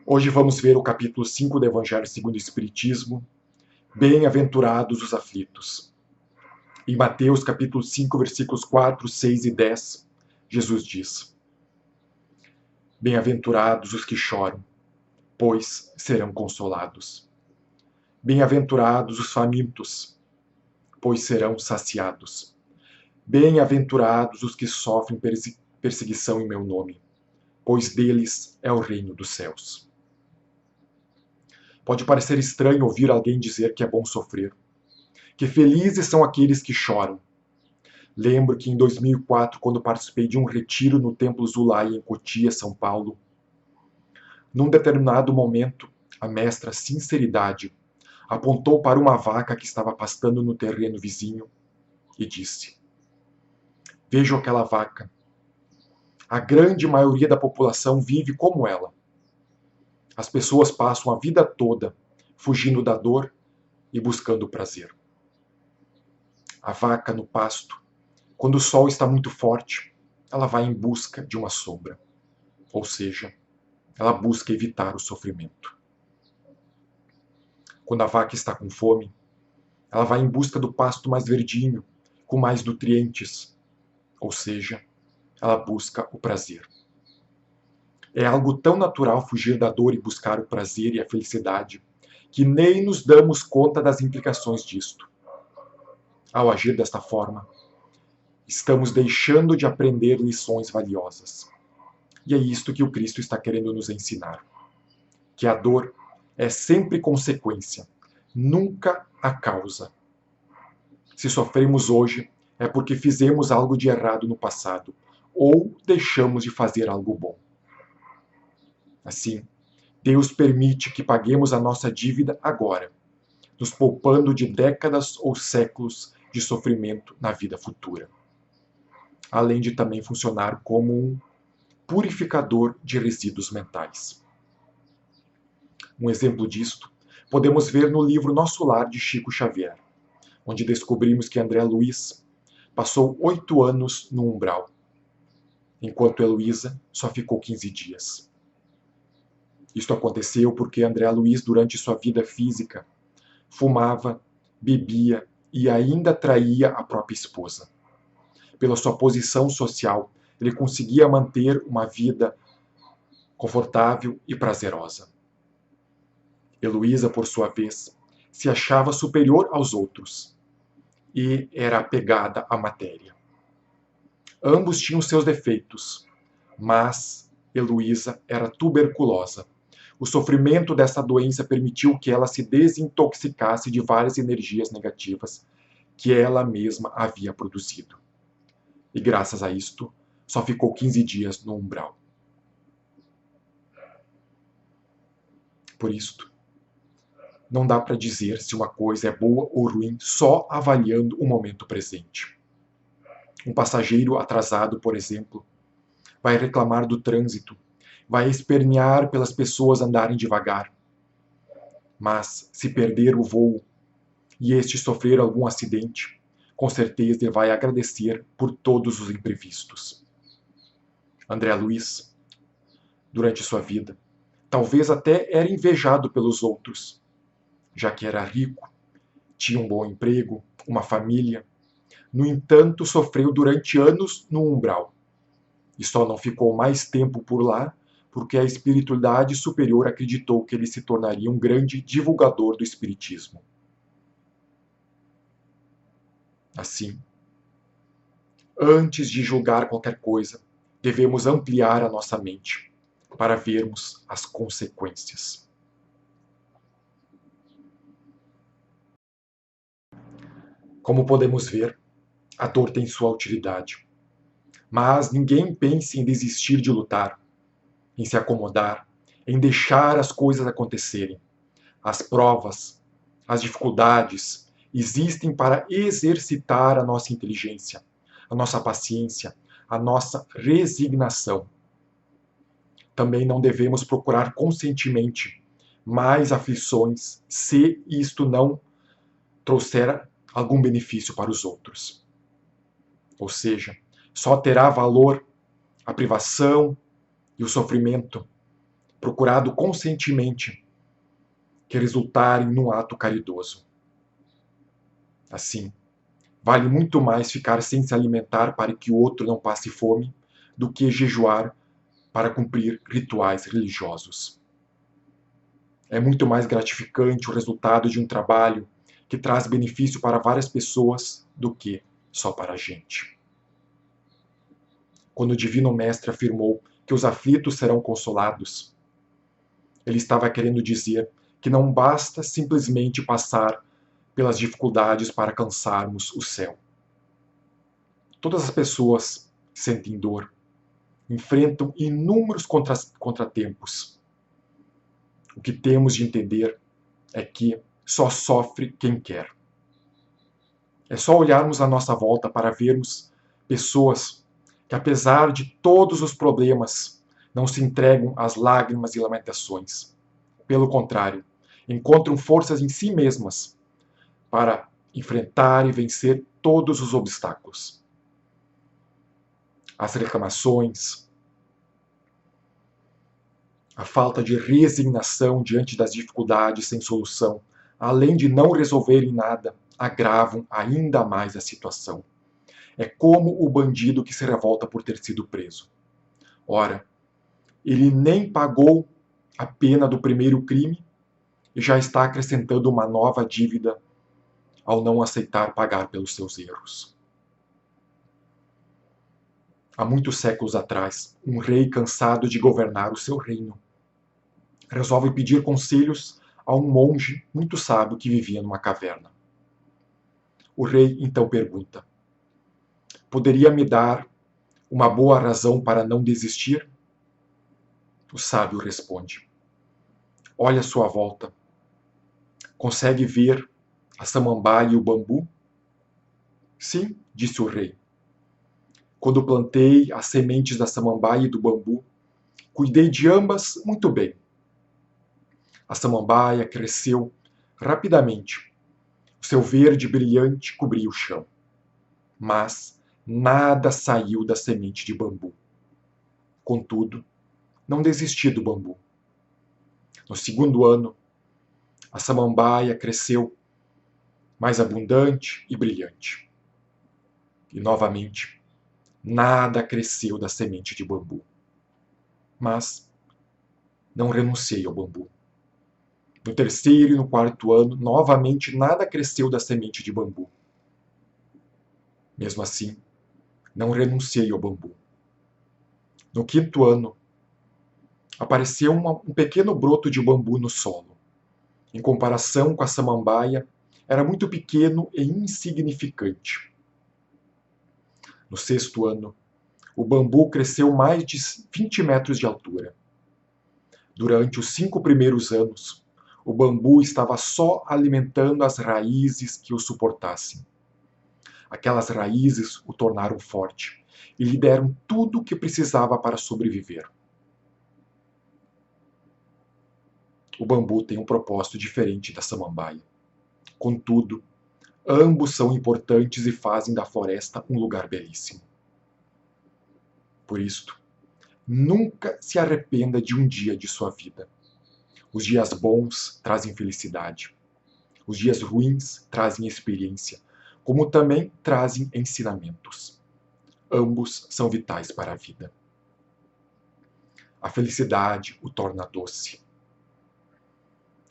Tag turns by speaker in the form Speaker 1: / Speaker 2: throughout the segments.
Speaker 1: Hoje vamos ver o capítulo 5 do Evangelho segundo o Espiritismo, Bem-aventurados os aflitos. Em Mateus capítulo 5, versículos 4, 6 e 10, Jesus diz: Bem-aventurados os que choram, pois serão consolados. Bem-aventurados os famintos, pois serão saciados. Bem-aventurados os que sofrem perseguição em meu nome, pois deles é o reino dos céus. Pode parecer estranho ouvir alguém dizer que é bom sofrer, que felizes são aqueles que choram. Lembro que em 2004, quando participei de um retiro no Templo Zulai, em Cotia, São Paulo, num determinado momento, a mestra Sinceridade apontou para uma vaca que estava pastando no terreno vizinho e disse: Vejo aquela vaca. A grande maioria da população vive como ela. As pessoas passam a vida toda fugindo da dor e buscando o prazer. A vaca no pasto, quando o sol está muito forte, ela vai em busca de uma sombra, ou seja, ela busca evitar o sofrimento. Quando a vaca está com fome, ela vai em busca do pasto mais verdinho, com mais nutrientes, ou seja, ela busca o prazer. É algo tão natural fugir da dor e buscar o prazer e a felicidade, que nem nos damos conta das implicações disto. Ao agir desta forma, estamos deixando de aprender lições valiosas. E é isto que o Cristo está querendo nos ensinar. Que a dor é sempre consequência, nunca a causa. Se sofremos hoje, é porque fizemos algo de errado no passado, ou deixamos de fazer algo bom. Assim, Deus permite que paguemos a nossa dívida agora, nos poupando de décadas ou séculos de sofrimento na vida futura. Além de também funcionar como um purificador de resíduos mentais. Um exemplo disto podemos ver no livro Nosso Lar, de Chico Xavier, onde descobrimos que André Luiz passou 8 anos no umbral, enquanto Heloísa só ficou 15 dias. Isto aconteceu porque André Luiz, durante sua vida física, fumava, bebia e ainda traía a própria esposa. Pela sua posição social, ele conseguia manter uma vida confortável e prazerosa. Heloísa, por sua vez, se achava superior aos outros e era apegada à matéria. Ambos tinham seus defeitos, mas Heloísa era tuberculosa. O sofrimento dessa doença permitiu que ela se desintoxicasse de várias energias negativas que ela mesma havia produzido. E graças a isto, só ficou 15 dias no umbral. Por isto, não dá para dizer se uma coisa é boa ou ruim só avaliando o momento presente. Um passageiro atrasado, por exemplo, vai reclamar do trânsito, vai espernear pelas pessoas andarem devagar. Mas, se perder o voo e este sofrer algum acidente, com certeza vai agradecer por todos os imprevistos. André Luiz, durante sua vida, talvez até era invejado pelos outros, já que era rico, tinha um bom emprego, uma família. No entanto, sofreu durante anos no umbral. E só não ficou mais tempo por lá porque a espiritualidade superior acreditou que ele se tornaria um grande divulgador do espiritismo. Assim, antes de julgar qualquer coisa, devemos ampliar a nossa mente para vermos as consequências. Como podemos ver, a dor tem sua utilidade. Mas ninguém pense em desistir de lutar, em se acomodar, em deixar as coisas acontecerem. As provas, as dificuldades existem para exercitar a nossa inteligência, a nossa paciência, a nossa resignação. Também não devemos procurar conscientemente mais aflições se isto não trouxer algum benefício para os outros. Ou seja, só terá valor a privação e o sofrimento procurado conscientemente, que resultarem num ato caridoso. Assim, vale muito mais ficar sem se alimentar para que o outro não passe fome do que jejuar para cumprir rituais religiosos. É muito mais gratificante o resultado de um trabalho que traz benefício para várias pessoas do que só para a gente. Quando o Divino Mestre afirmou que os aflitos serão consolados, ele estava querendo dizer que não basta simplesmente passar pelas dificuldades para alcançarmos o céu. Todas as pessoas sentem dor, enfrentam inúmeros contratempos. O que temos de entender é que só sofre quem quer. É só olharmos à nossa volta para vermos pessoas que, apesar de todos os problemas, não se entregam às lágrimas e lamentações. Pelo contrário, encontram forças em si mesmas para enfrentar e vencer todos os obstáculos. As reclamações, a falta de resignação diante das dificuldades sem solução, além de não resolverem nada, agravam ainda mais a situação. É como o bandido que se revolta por ter sido preso. Ora, ele nem pagou a pena do primeiro crime e já está acrescentando uma nova dívida ao não aceitar pagar pelos seus erros. Há muitos séculos atrás, um rei cansado de governar o seu reino resolve pedir conselhos a um monge muito sábio que vivia numa caverna. O rei então pergunta: poderia me dar uma boa razão para não desistir? O sábio responde: olhe à sua volta. Consegue ver a samambaia e o bambu? Sim, disse o rei. Quando plantei as sementes da samambaia e do bambu, cuidei de ambas muito bem. A samambaia cresceu rapidamente. O seu verde brilhante cobria o chão. Mas nada saiu da semente de bambu. Contudo, não desisti do bambu. No segundo ano, a samambaia cresceu mais abundante e brilhante. E novamente, nada cresceu da semente de bambu. Mas não renunciei ao bambu. No terceiro e no quarto ano, novamente nada cresceu da semente de bambu. Mesmo assim, não renunciei ao bambu. No quinto ano, apareceu um pequeno broto de bambu no solo. Em comparação com a samambaia, era muito pequeno e insignificante. No sexto ano, o bambu cresceu mais de 20 metros de altura. Durante os 5 primeiros anos, o bambu estava só alimentando as raízes que o suportassem. Aquelas raízes o tornaram forte e lhe deram tudo o que precisava para sobreviver. O bambu tem um propósito diferente da samambaia. Contudo, ambos são importantes e fazem da floresta um lugar belíssimo. Por isto, nunca se arrependa de um dia de sua vida. Os dias bons trazem felicidade. Os dias ruins trazem experiência, como também trazem ensinamentos. Ambos são vitais para a vida. A felicidade o torna doce.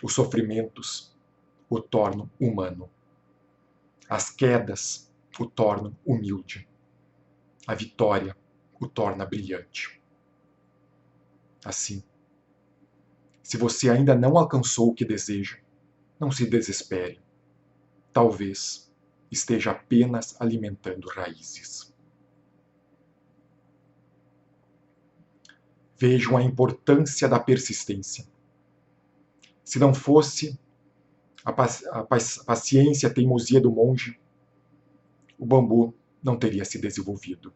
Speaker 1: Os sofrimentos o tornam humano. As quedas o tornam humilde. A vitória o torna brilhante. Assim, se você ainda não alcançou o que deseja, não se desespere. Talvez esteja apenas alimentando raízes. Vejam a importância da persistência. Se não fosse a paciência e a teimosia do monge, o bambu não teria se desenvolvido.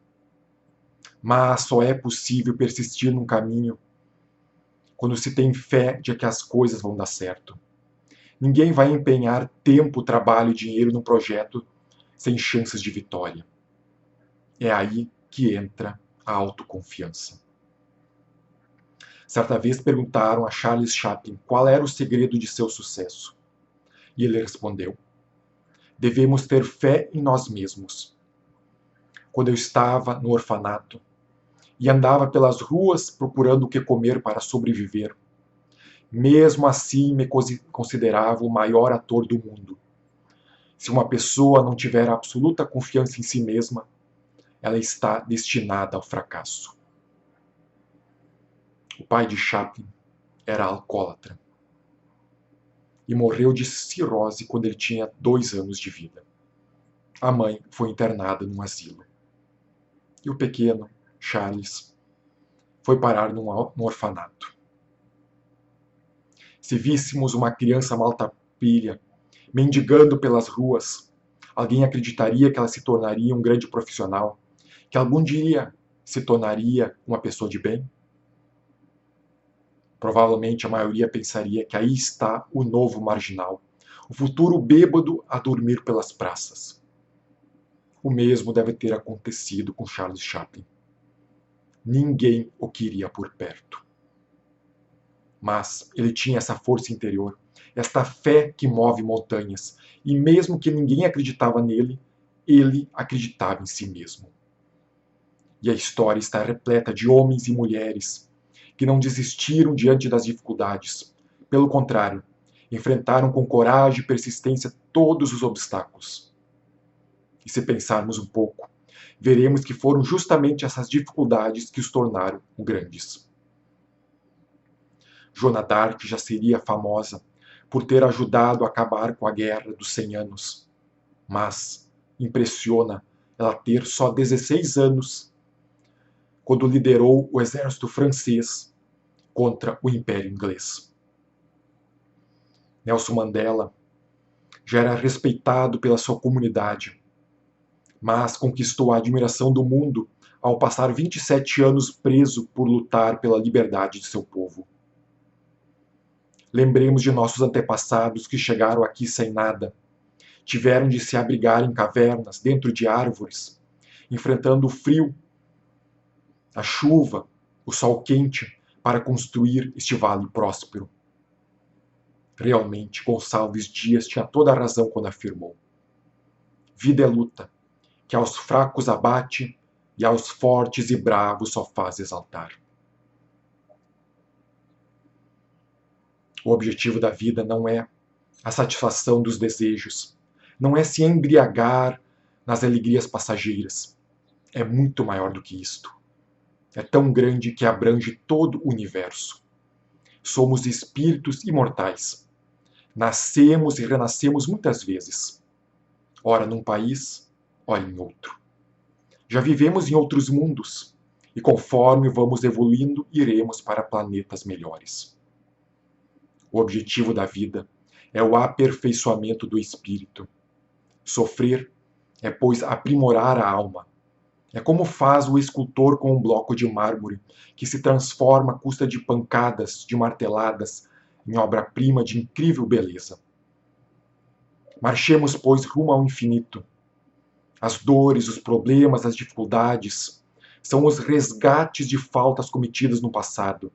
Speaker 1: Mas só é possível persistir num caminho quando se tem fé de que as coisas vão dar certo. Ninguém vai empenhar tempo, trabalho e dinheiro num projeto sem chances de vitória. É aí que entra a autoconfiança. Certa vez perguntaram a Charles Chaplin qual era o segredo de seu sucesso. E ele respondeu: devemos ter fé em nós mesmos. Quando eu estava no orfanato e andava pelas ruas procurando o que comer para sobreviver, mesmo assim me considerava o maior ator do mundo. Se uma pessoa não tiver absoluta confiança em si mesma, ela está destinada ao fracasso. O pai de Chaplin era alcoólatra e morreu de cirrose quando ele tinha 2 anos de vida. A mãe foi internada num asilo. E o pequeno, Charles, foi parar num orfanato. Se víssemos uma criança maltrapilha mendigando pelas ruas, alguém acreditaria que ela se tornaria um grande profissional, que algum dia se tornaria uma pessoa de bem? Provavelmente a maioria pensaria que aí está o novo marginal, o futuro bêbado a dormir pelas praças. O mesmo deve ter acontecido com Charles Chaplin. Ninguém o queria por perto. Mas ele tinha essa força interior, esta fé que move montanhas, e mesmo que ninguém acreditava nele, ele acreditava em si mesmo. E a história está repleta de homens e mulheres que não desistiram diante das dificuldades. Pelo contrário, enfrentaram com coragem e persistência todos os obstáculos. E se pensarmos um pouco, veremos que foram justamente essas dificuldades que os tornaram grandes. Joana d'Arc já seria famosa por ter ajudado a acabar com a Guerra dos 100 Anos. Mas impressiona ela ter só 16 anos quando liderou o exército francês contra o Império Inglês. Nelson Mandela já era respeitado pela sua comunidade, mas conquistou a admiração do mundo ao passar 27 anos preso por lutar pela liberdade de seu povo. Lembremos de nossos antepassados que chegaram aqui sem nada, tiveram de se abrigar em cavernas, dentro de árvores, enfrentando o frio, a chuva, o sol quente, para construir este vale próspero. Realmente, Gonçalves Dias tinha toda a razão quando afirmou: vida é luta, que aos fracos abate e aos fortes e bravos só faz exaltar. O objetivo da vida não é a satisfação dos desejos, não é se embriagar nas alegrias passageiras. É muito maior do que isto. É tão grande que abrange todo o universo. Somos espíritos imortais. Nascemos e renascemos muitas vezes. Ora num país, ora em outro. Já vivemos em outros mundos, e conforme vamos evoluindo, iremos para planetas melhores. O objetivo da vida é o aperfeiçoamento do espírito. Sofrer é, pois, aprimorar a alma. É como faz o escultor com um bloco de mármore, que se transforma à custa de pancadas, de marteladas, em obra-prima de incrível beleza. Marchemos, pois, rumo ao infinito. As dores, os problemas, as dificuldades são os resgates de faltas cometidas no passado.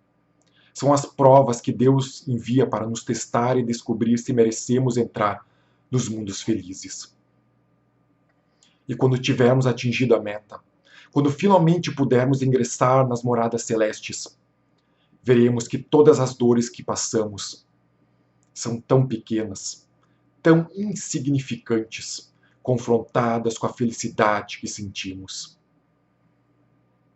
Speaker 1: São as provas que Deus envia para nos testar e descobrir se merecemos entrar nos mundos felizes. E quando tivermos atingido a meta, quando finalmente pudermos ingressar nas moradas celestes, veremos que todas as dores que passamos são tão pequenas, tão insignificantes, confrontadas com a felicidade que sentimos.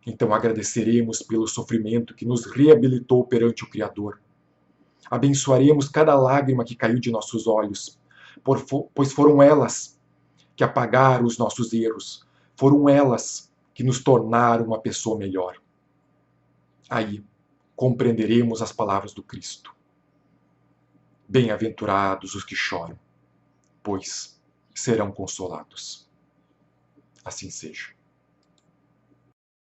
Speaker 1: Então agradeceremos pelo sofrimento que nos reabilitou perante o Criador. Abençoaremos cada lágrima que caiu de nossos olhos, pois foram elas que apagaram os nossos erros, foram elas que nos tornaram uma pessoa melhor. Aí compreenderemos as palavras do Cristo. Bem-aventurados os que choram, pois serão consolados. Assim seja.